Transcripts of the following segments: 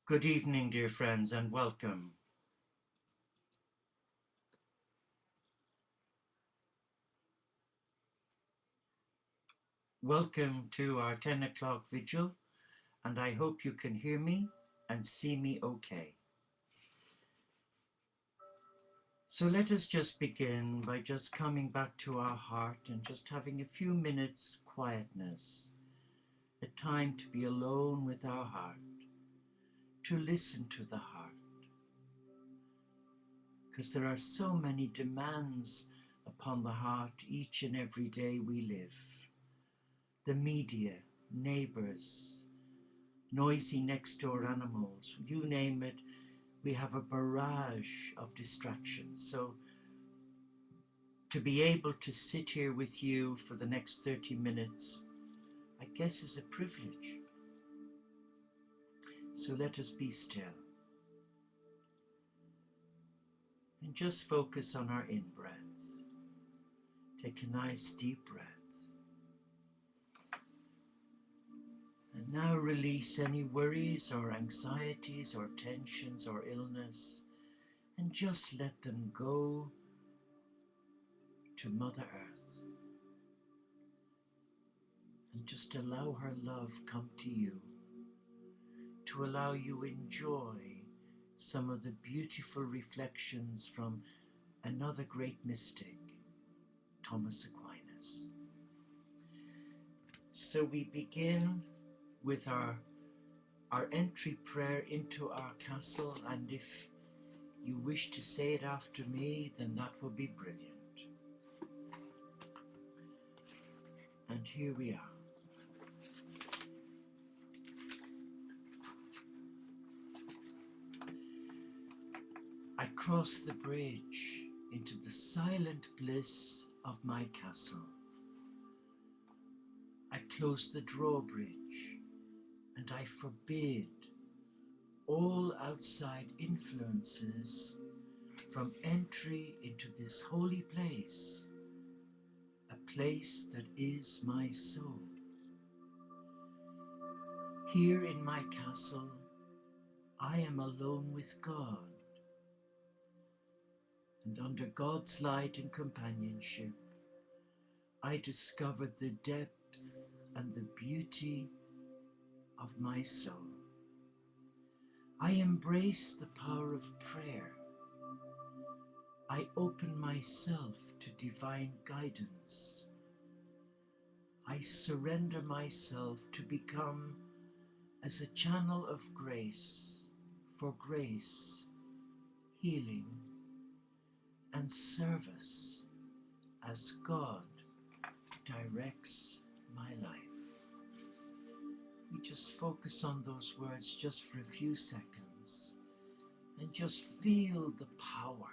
Good evening, dear friends, and welcome. Welcome to our 10 o'clock vigil, and I hope you can hear me and see me okay. So let us just begin by just coming back to our heart and just having a few minutes quietness, a time to be alone with our heart, to listen to the heart, because there are so many demands upon the heart each and every day we live. The media, neighbors, noisy next door animals, you name it, we have a barrage of distractions. So to be able to sit here with you for the next 30 minutes, I guess is a privilege. So let us be still and just focus on our in-breaths. Take a nice deep breath. And now release any worries or anxieties or tensions or illness, and just let them go to Mother Earth. And just allow her love come to you, to allow you enjoy some of the beautiful reflections from another great mystic, Thomas Aquinas. So we begin with our entry prayer into our castle, and if you wish to say it after me, then that will be brilliant. And here we are. I cross the bridge into the silent bliss of my castle. I close the drawbridge and I forbid all outside influences from entry into this holy place, a place that is my soul. Here in my castle, I am alone with God, and under God's light and companionship, I discovered the depth and the beauty of my soul. I embrace the power of prayer. I open myself to divine guidance. I surrender myself to become as a channel of grace, for grace, healing, and service as God directs my life. We just focus on those words just for a few seconds and just feel the power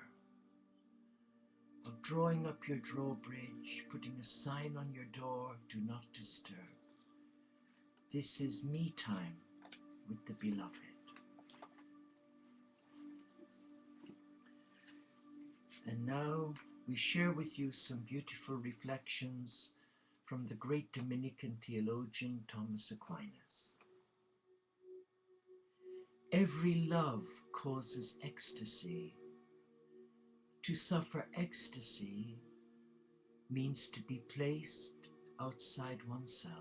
of drawing up your drawbridge, putting a sign on your door, do not disturb. This is me time with the beloved. And now we share with you some beautiful reflections from the great Dominican theologian Thomas Aquinas. Every love causes ecstasy. To suffer ecstasy means to be placed outside oneself.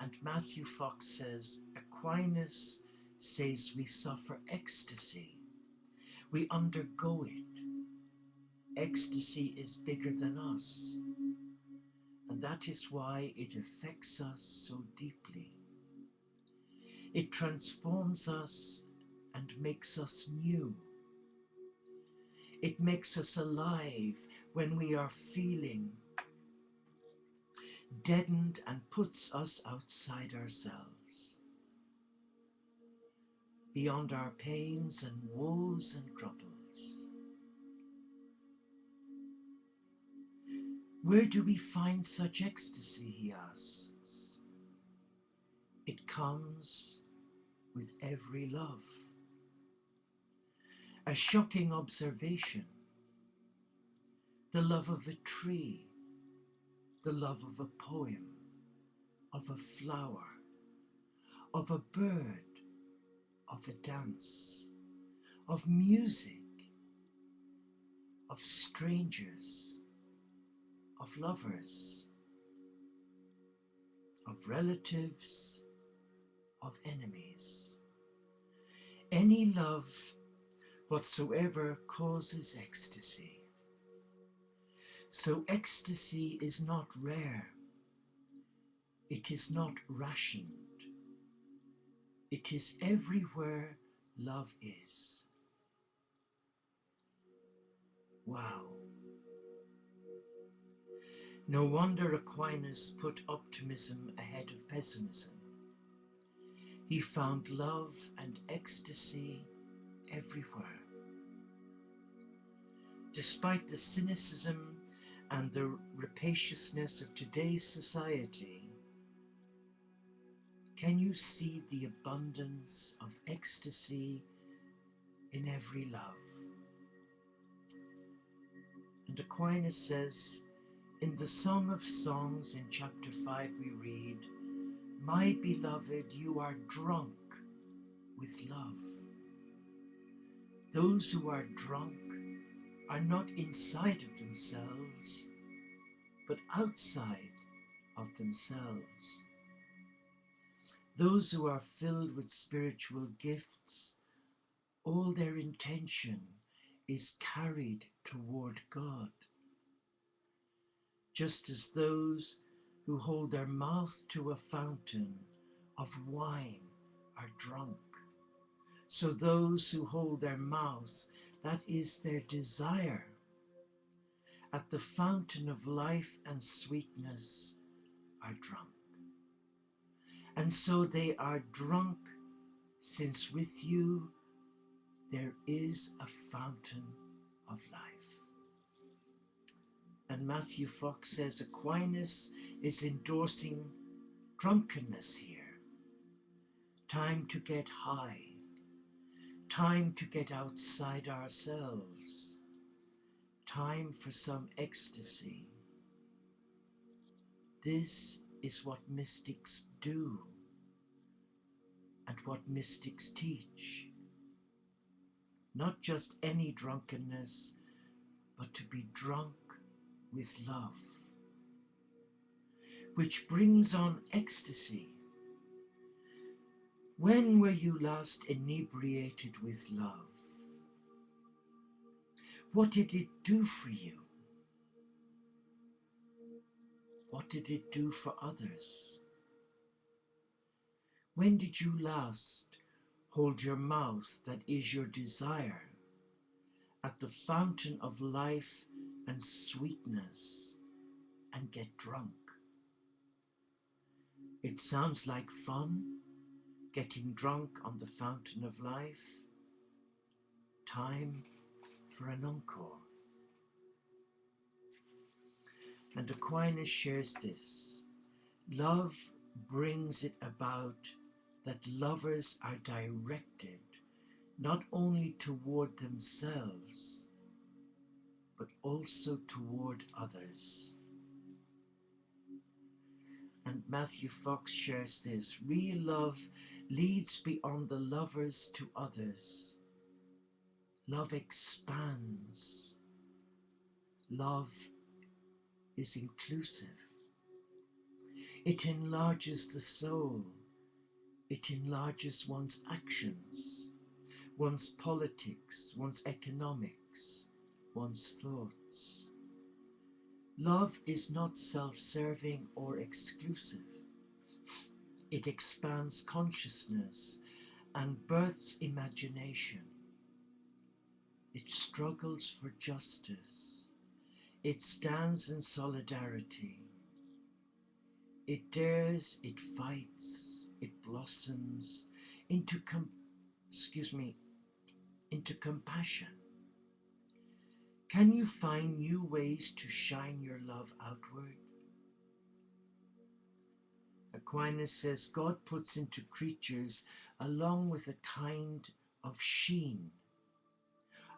And Matthew Fox says, Aquinas says we suffer ecstasy. We undergo it. Ecstasy is bigger than us. And that is why it affects us so deeply. It transforms us and makes us new. It makes us alive when we are feeling deadened and puts us outside ourselves, beyond our pains and woes and troubles. Where do we find such ecstasy, he asks. It comes with every love. A shocking observation. The love of a tree, the love of a poem, of a flower, of a bird, of a dance, of music, of strangers, of lovers, of relatives, of enemies. Any love whatsoever causes ecstasy. So ecstasy is not rare. It is not rationed. It is everywhere love is. Wow. No wonder Aquinas put optimism ahead of pessimism. He found love and ecstasy everywhere. Despite the cynicism and the rapaciousness of today's society, can you see the abundance of ecstasy in every love? And Aquinas says, in the Song of Songs in chapter 5 we read, "My beloved, you are drunk with love." Those who are drunk are not inside of themselves, but outside of themselves. Those who are filled with spiritual gifts, all their intention is carried toward God. Just as those who hold their mouth to a fountain of wine are drunk, so those who hold their mouth, that is their desire, at the fountain of life and sweetness are drunk. And so they are drunk, since with you there is a fountain of life. And Matthew Fox says Aquinas is endorsing drunkenness here. Time to get high. Time to get outside ourselves. Time for some ecstasy. This is what mystics do and what mystics teach. Not just any drunkenness, but to be drunk with love, which brings on ecstasy. When were you last inebriated with love? What did it do for you? What did it do for others? When did you last hold your mouth, that is your desire, at the fountain of life and sweetness and get drunk? It sounds like fun, getting drunk on the fountain of life. Time for an encore. And Aquinas shares this. Love brings it about that lovers are directed not only toward themselves, but also toward others. And Matthew Fox shares this. Real love leads beyond the lovers to others. Love expands. Love is inclusive. It enlarges the soul. It enlarges one's actions, one's politics, one's economics, one's thoughts. Love is not self-serving or exclusive. It expands consciousness and births imagination. It struggles for justice. It stands in solidarity. It dares, it fights, it blossoms into compassion. Can you find new ways to shine your love outward? Aquinas says God puts into creatures, along with a kind of sheen,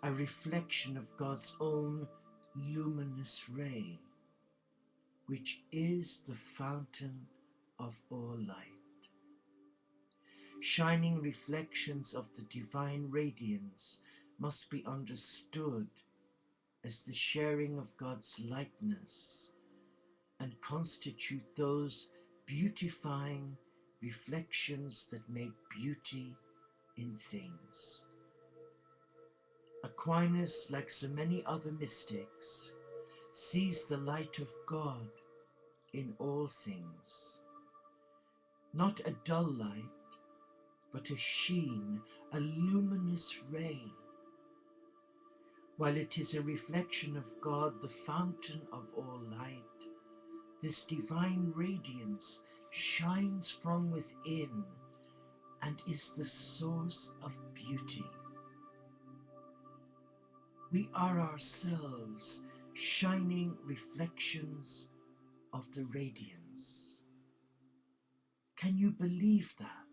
a reflection of God's own luminous ray, which is the fountain of all light. shining reflections of the divine radiance must be understood as the sharing of God's likeness and constitute those beautifying reflections that make beauty in things. Aquinas, like so many other mystics, sees the light of God in all things, not a dull light, but a sheen, a luminous ray. While it is a reflection of God, the fountain of all light, this divine radiance shines from within and is the source of beauty. We are ourselves shining reflections of the radiance. Can you believe that?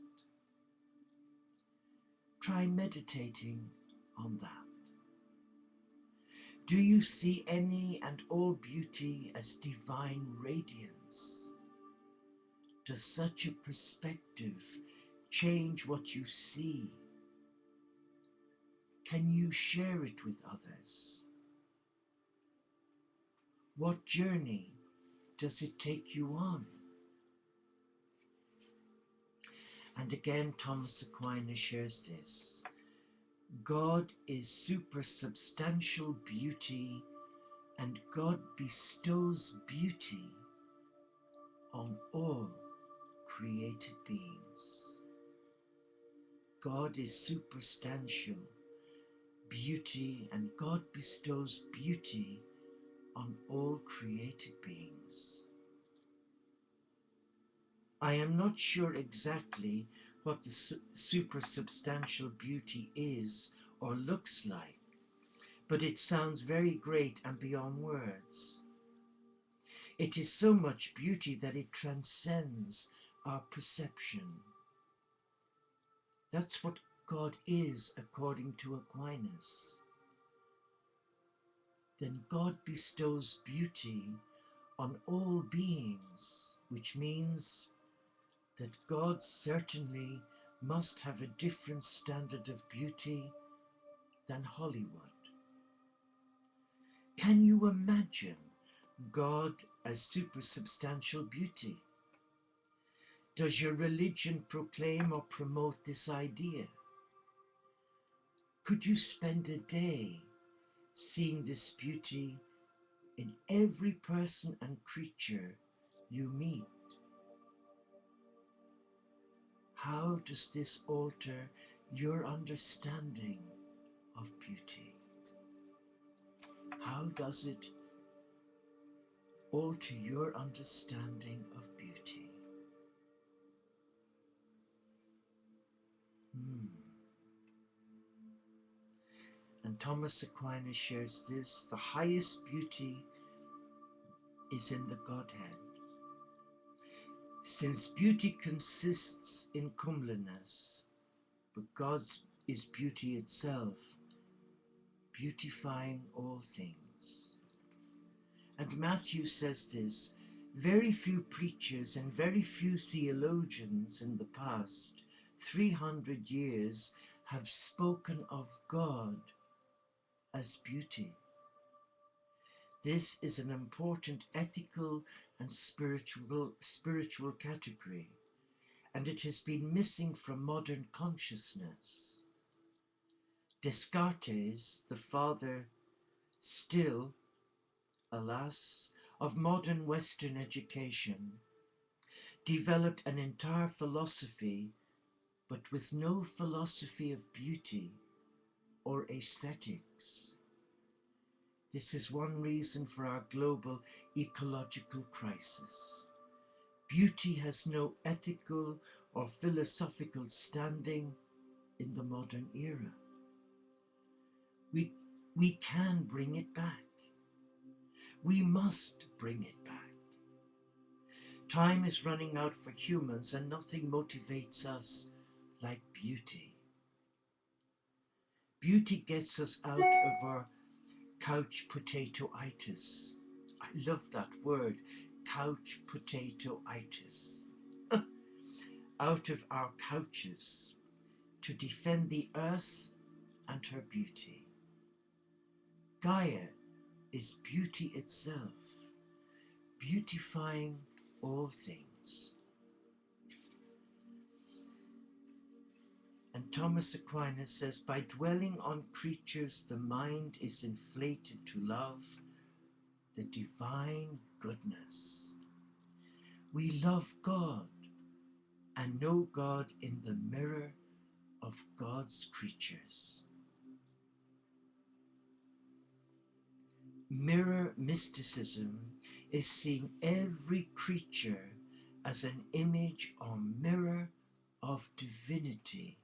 Try meditating on that. Do you see any and all beauty as divine radiance? Does such a perspective change what you see? Can you share it with others? What journey does it take you on? And again, Thomas Aquinas shares this. God is supersubstantial beauty, and God bestows beauty on all created beings. God is superstantial beauty, and God bestows beauty on all created beings. I am not sure exactly what the supersubstantial beauty is or looks like, but it sounds very great and beyond words. It is so much beauty that it transcends our perception. That's what God is according to Aquinas. Then God bestows beauty on all beings, which means that God certainly must have a different standard of beauty than Hollywood. Can you imagine God as supersubstantial beauty? Does your religion proclaim or promote this idea? Could you spend a day seeing this beauty in every person and creature you meet? How does this alter your understanding of beauty? How does it alter your understanding of beauty? And Thomas Aquinas shares this: the highest beauty is in the Godhead. Since beauty consists in comeliness, but God is beauty itself, beautifying all things. And Matthew says this: very few preachers and very few theologians in the past 300 years have spoken of God as beauty. This is an important ethical and spiritual category, and it has been missing from modern consciousness. Descartes, the father still, alas, of modern Western education, developed an entire philosophy, but with no philosophy of beauty or aesthetics. This is one reason for our global ecological crisis. Beauty has no ethical or philosophical standing in the modern era. We can bring it back. We must bring it back. Time is running out for humans, and nothing motivates us like beauty. Beauty gets us out of our couch potato-itis. I love that word, couch potato-itis. out of our couches to defend the earth and her beauty. Gaia is beauty itself, beautifying all things. And Thomas Aquinas says, by dwelling on creatures, the mind is inflated to love the divine goodness. We love God and know God in the mirror of God's creatures. Mirror mysticism is seeing every creature as an image or mirror of divinity.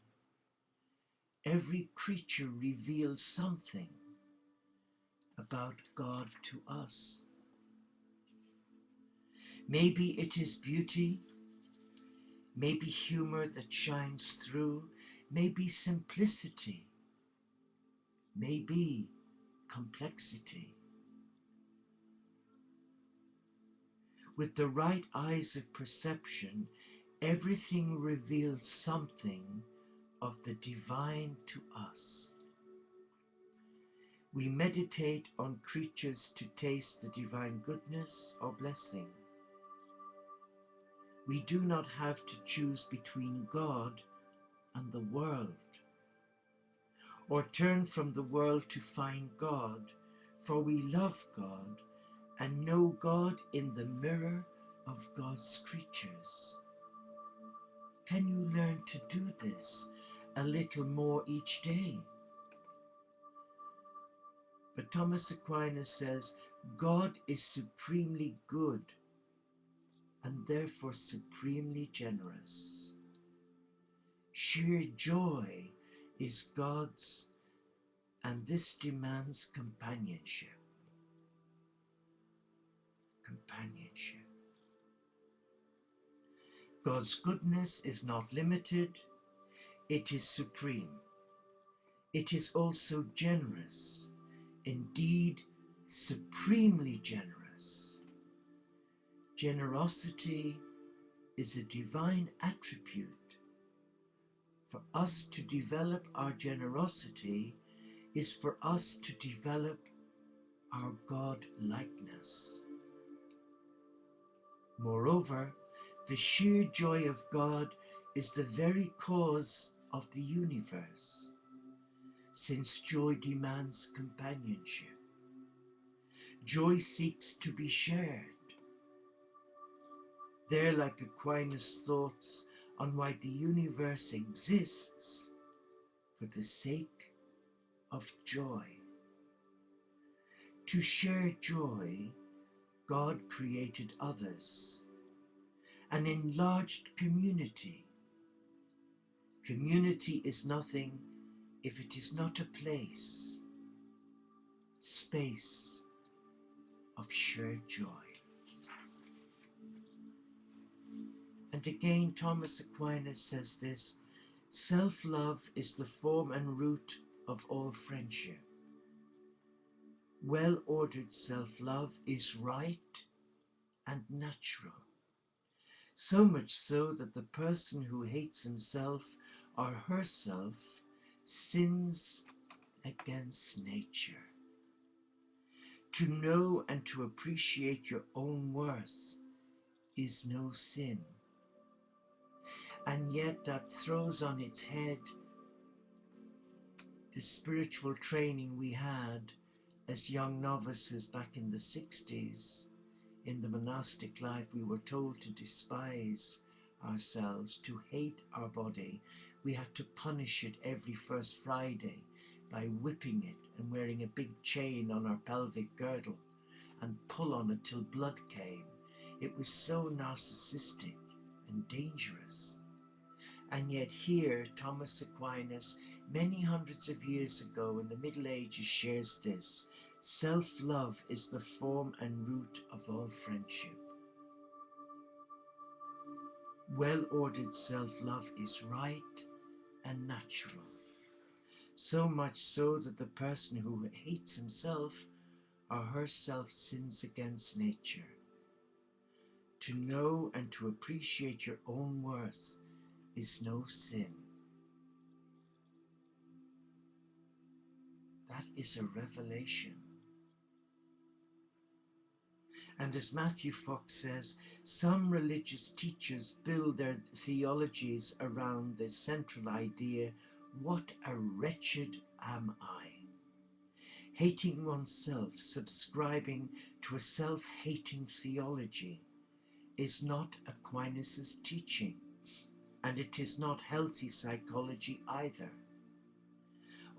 Every creature reveals something about God to us. Maybe it is beauty, maybe humor that shines through, maybe simplicity, maybe complexity. With the right eyes of perception, everything reveals something of the divine to us. We meditate on creatures to taste the divine goodness or blessing. We do not have to choose between God and the world, or turn from the world to find God, for we love God and know God in the mirror of God's creatures. Can you learn to do this a little more each day? But Thomas Aquinas says, God is supremely good and therefore supremely generous. Sheer joy is God's, and this demands companionship. Companionship. God's goodness is not limited, it is supreme. It is also generous, indeed supremely generous. Generosity is a divine attribute. For us to develop our generosity is for us to develop our God-likeness. Moreover, the sheer joy of God is the very cause of the universe, since joy demands companionship. Joy seeks to be shared. There, like Aquinas' thoughts on why the universe exists, for the sake of joy. To share joy, God created others, an enlarged community. Community is nothing if it is not a place, space of shared joy. And again, Thomas Aquinas says this, self-love is the form and root of all friendship. Well-ordered self-love is right and natural. So much so that the person who hates himself or herself sins against nature. To know and to appreciate your own worth is no sin. And yet that throws on its head the spiritual training we had as young novices back in the 60s. In the monastic life, we were told to despise ourselves, to hate our body. We had to punish it every first Friday by whipping it and wearing a big chain on our pelvic girdle and pull on it till blood came. It was so narcissistic and dangerous. And yet here, Thomas Aquinas, many hundreds of years ago in the Middle Ages, shares this. Self-love is the form and root of all friendship. Well-ordered self-love is right and natural. So much so that the person who hates himself or herself sins against nature. To know and to appreciate your own worth is no sin. That is a revelation. And as Matthew Fox says, some religious teachers build their theologies around the central idea, what a wretched am I? Hating oneself, subscribing to a self-hating theology, is not Aquinas' teaching, and it is not healthy psychology either.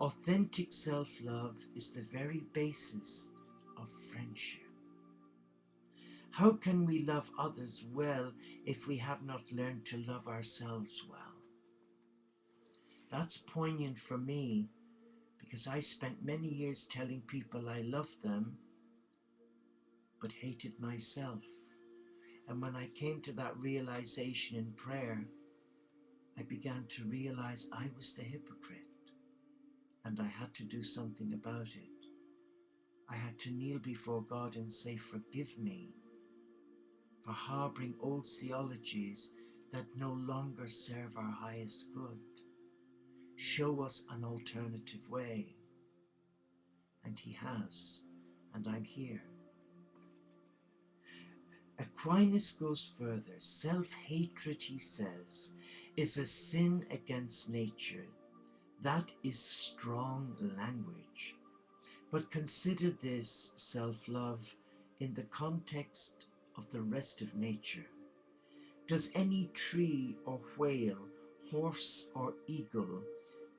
Authentic self-love is the very basis of friendship. How can we love others well if we have not learned to love ourselves well? That's poignant for me because I spent many years telling people I loved them but hated myself. And when I came to that realization in prayer, I began to realize I was the hypocrite and I had to do something about it. I had to kneel before God and say, forgive me for harboring old theologies that no longer serve our highest good. Show us an alternative way. And he has, and I'm here. Aquinas goes further. Self-hatred, he says, is a sin against nature. That is strong language. But consider this self-love in the context of the rest of nature. Does any tree or whale, horse or eagle,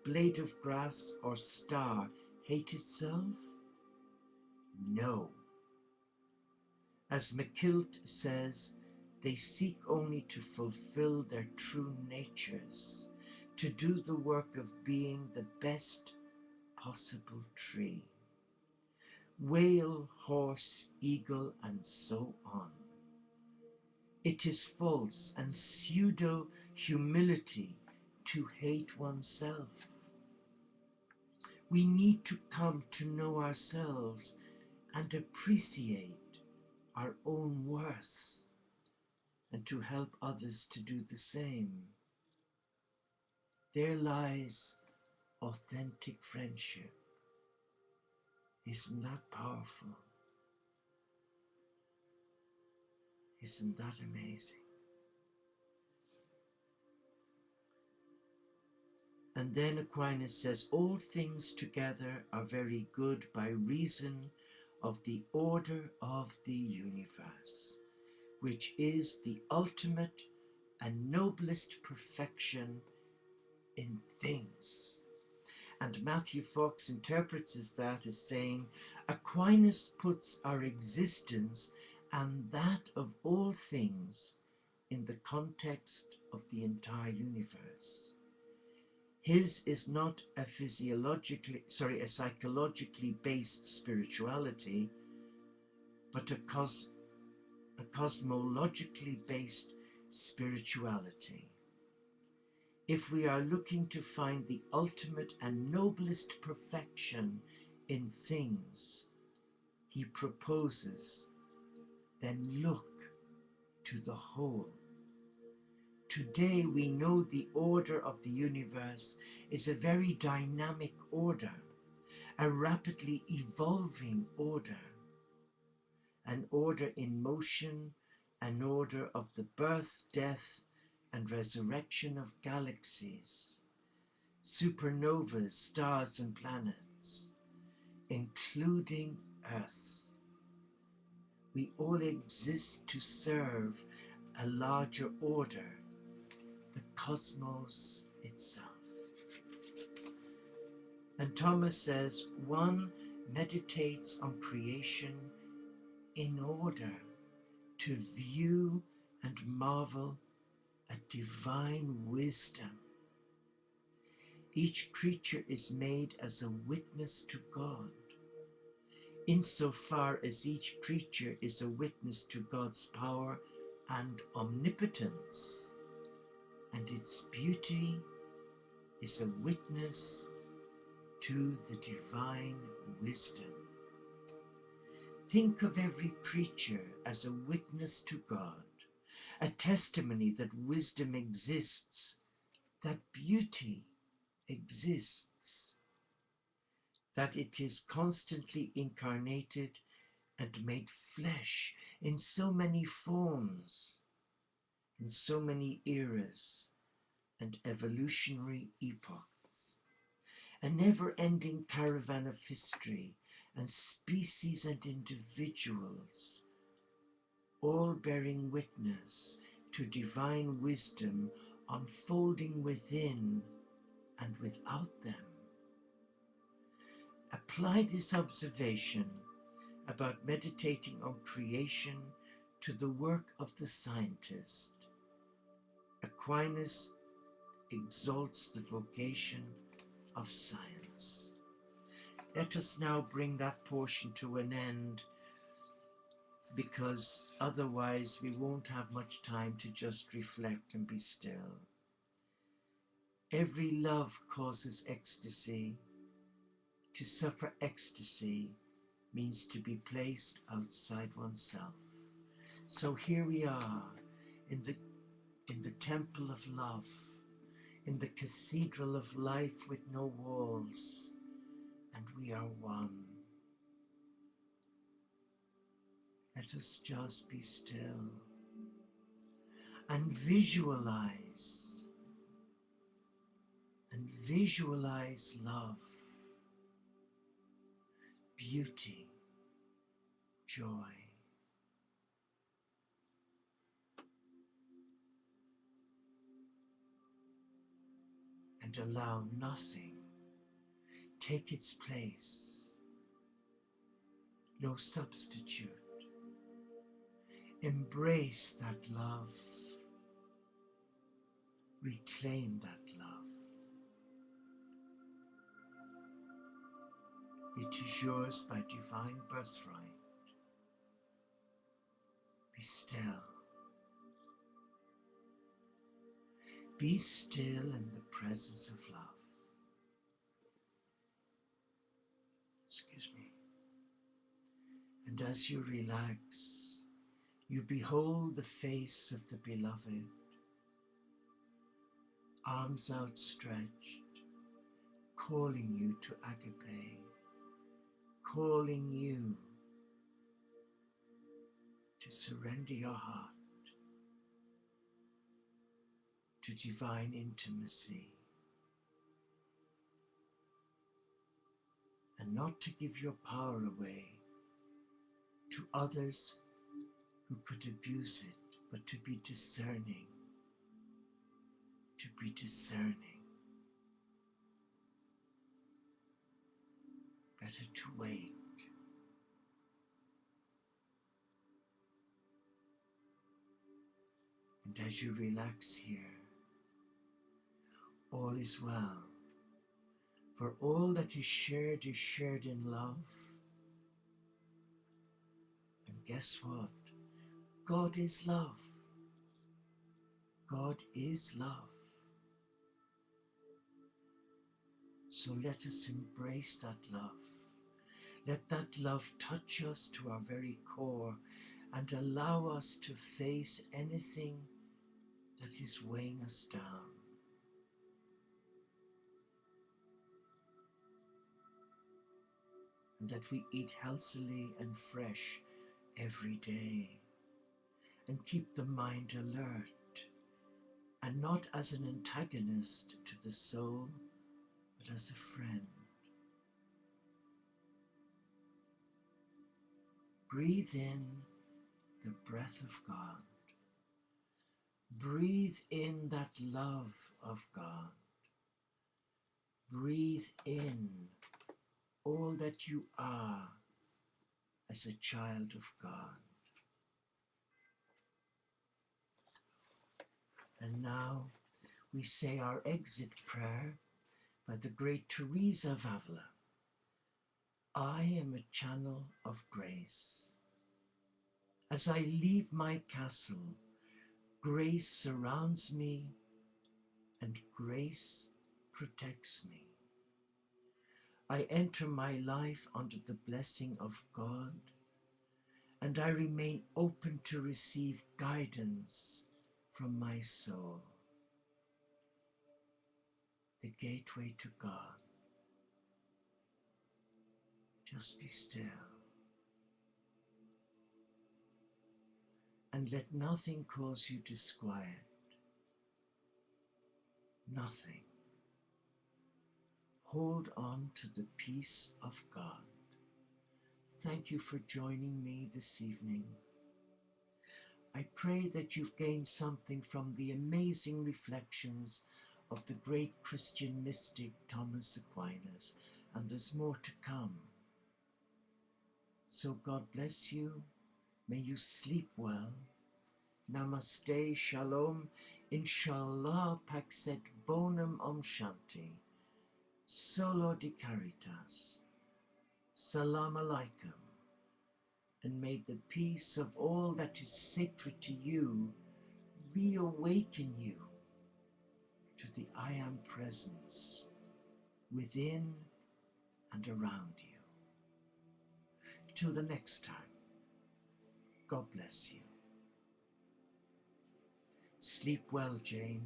blade of grass or star hate itself? No. As McKilt says, they seek only to fulfill their true natures, to do the work of being the best possible tree. Whale, horse, eagle, and so on. It is false and pseudo-humility to hate oneself. We need to come to know ourselves and appreciate our own worth and to help others to do the same. There lies authentic friendship. Isn't that powerful? Isn't that amazing? And then Aquinas says, all things together are very good by reason of the order of the universe, which is the ultimate and noblest perfection in things. And Matthew Fox interprets that as saying, Aquinas puts our existence and that of all things in the context of the entire universe. His is not a psychologically based spirituality, but a cosmologically based spirituality. If we are looking to find the ultimate and noblest perfection in things, he proposes, then look to the whole. Today we know the order of the universe is a very dynamic order, a rapidly evolving order, an order in motion, an order of the birth, death, and resurrection of galaxies, supernovas, stars and planets, including Earth. We all exist to serve a larger order, the cosmos itself. And Thomas says, one meditates on creation in order to view and marvel at divine wisdom. Each creature is made as a witness to God, insofar as each creature is a witness to God's power and omnipotence, and its beauty is a witness to the divine wisdom. Think of every creature as a witness to God, a testimony that wisdom exists that beauty exists, that it is constantly incarnated and made flesh in so many forms, in so many eras and evolutionary epochs, a never-ending caravan of history and species and individuals, all bearing witness to divine wisdom unfolding within and without them. Apply this observation about meditating on creation to the work of the scientist. Aquinas exalts the vocation of science. Let us now bring that portion to an end, because otherwise we won't have much time to just reflect and be still. Every love causes ecstasy. To suffer ecstasy means to be placed outside oneself. So here we are in the temple of love, in the cathedral of life with no walls, and we are one. Let us just be still and visualize love, beauty, joy. And allow nothing take its place, no substitute. Embrace that love, reclaim that love. It is yours by divine birthright. Be still. Be still in the presence of love. Excuse me. And as you relax, you behold the face of the beloved, arms outstretched, calling you to agape, calling you to surrender your heart to divine intimacy, and not to give your power away to others who could abuse it, but to be discerning, better to wait. And as you relax here, all is well, for all that is shared in love. And guess what? God is love. God is love. So let us embrace that love. Let that love touch us to our very core and allow us to face anything that is weighing us down. And that we eat healthily and fresh every day, and keep the mind alert, and not as an antagonist to the soul, but as a friend. Breathe in the breath of God. Breathe in that love of God. Breathe in all that you are as a child of God. And now we say our exit prayer by the great Teresa of Avila. I am a channel of grace. As I leave my castle, grace surrounds me and grace protects me. I enter my life under the blessing of God, and I remain open to receive guidance from my soul. the gateway to God. Just be still and let nothing cause you disquiet. Nothing. Hold on to the peace of God. Thank you for joining me this evening. I pray that you've gained something from the amazing reflections of the great Christian mystic Thomas Aquinas, and there's more to come. So God bless you. May you sleep well. Namaste, Shalom, Inshallah, Paxet Bonum Om Shanti. Solo di Caritas. Salam Alaikum. And may the peace of all that is sacred to you reawaken you to the I Am presence within and around you. Till the next time, God bless you. Sleep well, Jane.